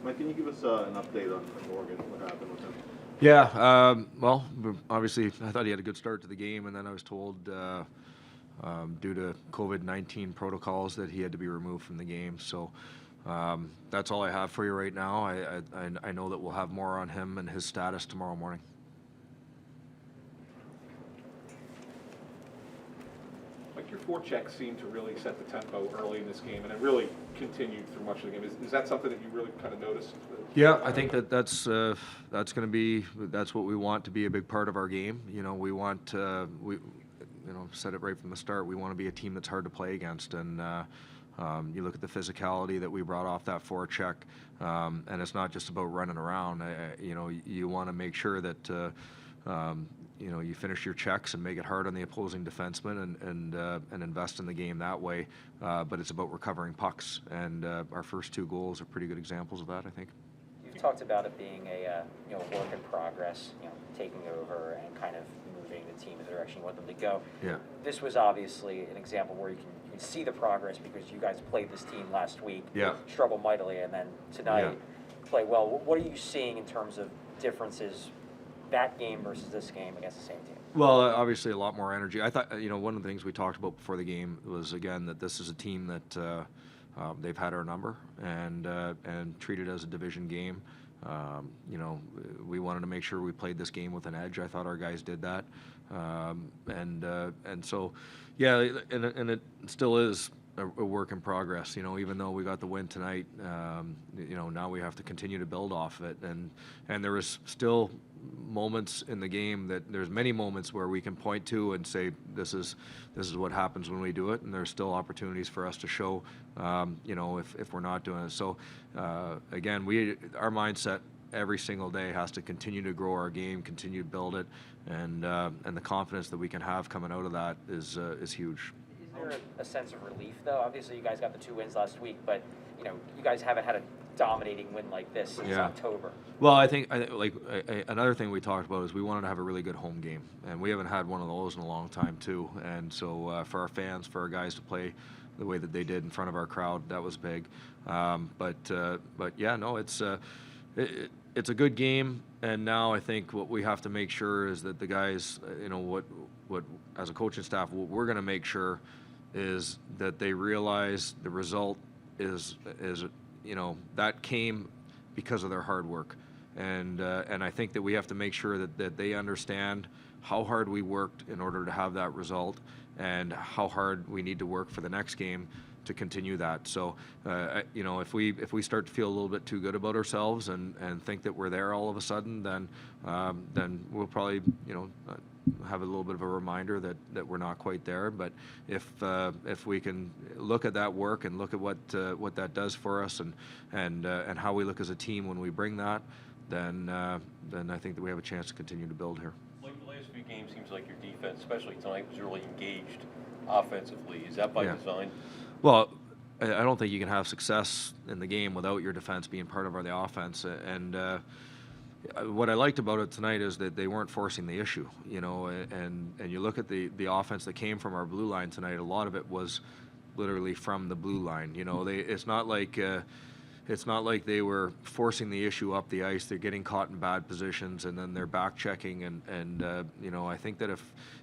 Mike, can you give us an update on Morgan? What happened with him? Yeah, well, obviously, I thought he had a good start to the game, and then I was told due to COVID-19 protocols that he had to be removed from the game. So that's all I have for you right now. I know that we'll have more on him and his status tomorrow morning. Like your forechecks seemed to really set the tempo early in this game, and it really continued through much of the game. Is that something that you really kind of noticed? Yeah, I think that's going to be what we want to be a big part of our game. You know, we want said it right from the start. We want to be a team that's hard to play against, and you look at the physicality that we brought off that forecheck, and it's not just about running around. You want to make sure that. You finish your checks and make it hard on the opposing defenseman and invest in the game that way. But it's about recovering pucks, and our first two goals are pretty good examples of that, I think. You've talked about it being a work in progress, taking over and kind of moving the team in the direction you want them to go. Yeah. This was obviously an example where you can see the progress because you guys played this team last week, yeah, struggled mightily, and then tonight play well. What are you seeing in terms of differences? That game versus this game against the same team? Well, obviously a lot more energy. I thought, one of the things we talked about before the game was, again, that this is a team that they've had our number and treated as a division game. We wanted to make sure we played this game with an edge. I thought our guys did that. And so, yeah, and it still is a work in progress. Even though we got the win tonight, now we have to continue to build off of it. And there was still moments in the game that there's many moments where we can point to and say this is what happens when we do it, and there's still opportunities for us to show if we're not doing it. So again, our mindset every single day has to continue to grow our game, continue to build it, and the confidence that we can have coming out of that is huge. Is there a sense of relief though? Obviously you guys got the 2 wins last week, but you guys haven't had a dominating win like this since October. Well, I think another thing we talked about is we wanted to have a really good home game, and we haven't had one of those in a long time too. And so for our fans, for our guys to play the way that they did in front of our crowd, that was big. But yeah, no, it's a good game, and now I think what we have to make sure is that the guys, what as a coaching staff, what we're going to make sure is that they realize the result is that came because of their hard work, and I think that we have to make sure that they understand how hard we worked in order to have that result, and how hard we need to work for the next game to continue that. So if we start to feel a little bit too good about ourselves and think that we're there all of a sudden, then we'll probably have a little bit of a reminder that we're not quite there. But if we can look at that work and look at what that does for us and how we look as a team when we bring that, then I think that we have a chance to continue to build here. Like the last few games, seems like your defense, especially tonight, was really engaged offensively. Is that by design? Well, I don't think you can have success in the game without your defense being part of the offense. And what I liked about it tonight is that they weren't forcing the issue, and you look at the offense that came from our blue line tonight, a lot of it was literally from the blue line. It's not like they were forcing the issue up the ice. They're getting caught in bad positions, and then they're back checking. And I think that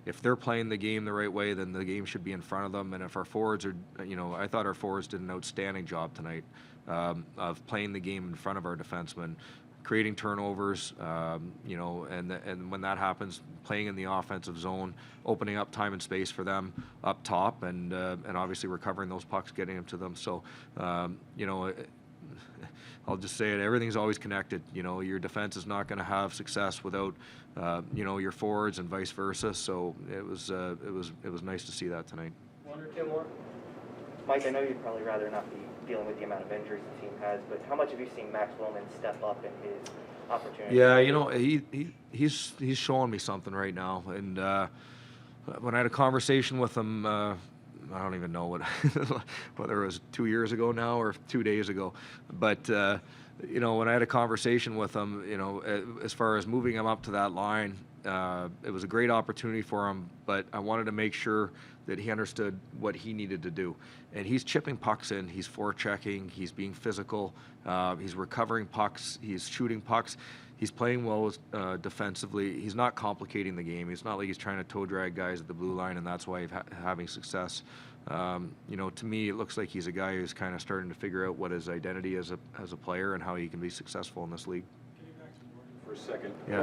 if they're playing the game the right way, then the game should be in front of them. And if our forwards are, I thought our forwards did an outstanding job tonight of playing the game in front of our defensemen, creating turnovers, and when that happens, playing in the offensive zone, opening up time and space for them up top, and obviously recovering those pucks, getting them to them. So, I'll just say it, everything's always connected. Your defense is not going to have success without, your forwards, and vice versa. So it was nice to see that tonight. One or two more? Mike, I know you'd probably rather not be dealing with the amount of injuries the team has, but how much have you seen Max Willman step up in his opportunity? Yeah, he's showing me something right now. And when I had a conversation with him, I don't even know whether it was 2 years ago now or 2 days ago, but when I had a conversation with him, as far as moving him up to that line, it was a great opportunity for him, but I wanted to make sure that he understood what he needed to do. And he's chipping pucks in, he's forechecking, he's being physical, he's recovering pucks, he's shooting pucks, he's playing well defensively. He's not complicating the game. It's not like he's trying to toe drag guys at the blue line, and that's why he's having success. To me, it looks like he's a guy who's kind of starting to figure out what his identity as a player and how he can be successful in this league. For a second, Yeah.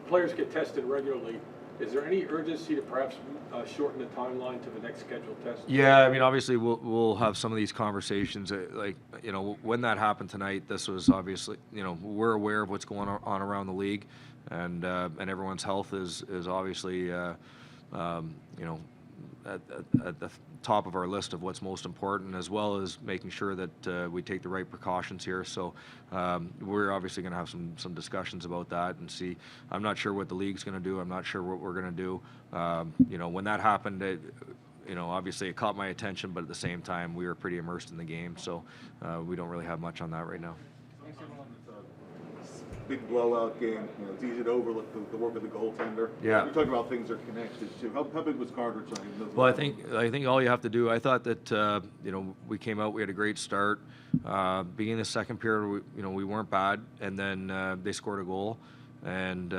players get tested regularly. Is there any urgency to perhaps shorten the timeline to the next scheduled test? Yeah, I mean, obviously we'll have some of these conversations. When that happened tonight, this was obviously, we're aware of what's going on around the league, and everyone's health is obviously, at the top of our list of what's most important, as well as making sure that we take the right precautions here. So we're obviously going to have some discussions about that and see. I'm not sure what the league's going to do. I'm not sure what we're going to do. When that happened, obviously it caught my attention, but at the same time, we were pretty immersed in the game. So we don't really have much on that right now. Big blowout game. It's easy to overlook the work of the goaltender. Yeah. You're talking about things are connected too. How big was Carter tonight? Well, I think all you have to do. I thought that we came out. We had a great start. Beginning the second period, we weren't bad, and then they scored a goal, and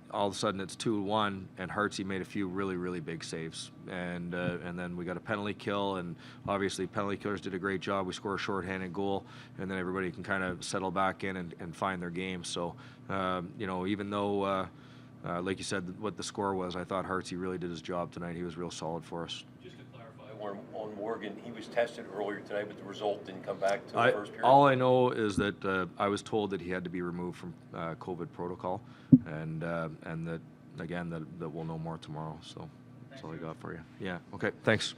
all of a sudden it's 2-1, and Hartsey made a few really big saves, and then we got a penalty kill, and obviously penalty killers did a great job. We score a shorthanded goal, and then everybody can kind of settle back in and find their game. So even though like you said what the score was, I thought Hartsey really did his job tonight. He was real solid for us. Just to clarify on Morgan, he was tested earlier today, but the result didn't come back to the first period. All I know is that I was told that he had to be removed from COVID protocol, and that again that we'll know more tomorrow. So that's all I got for you. Yeah. Okay. Thanks.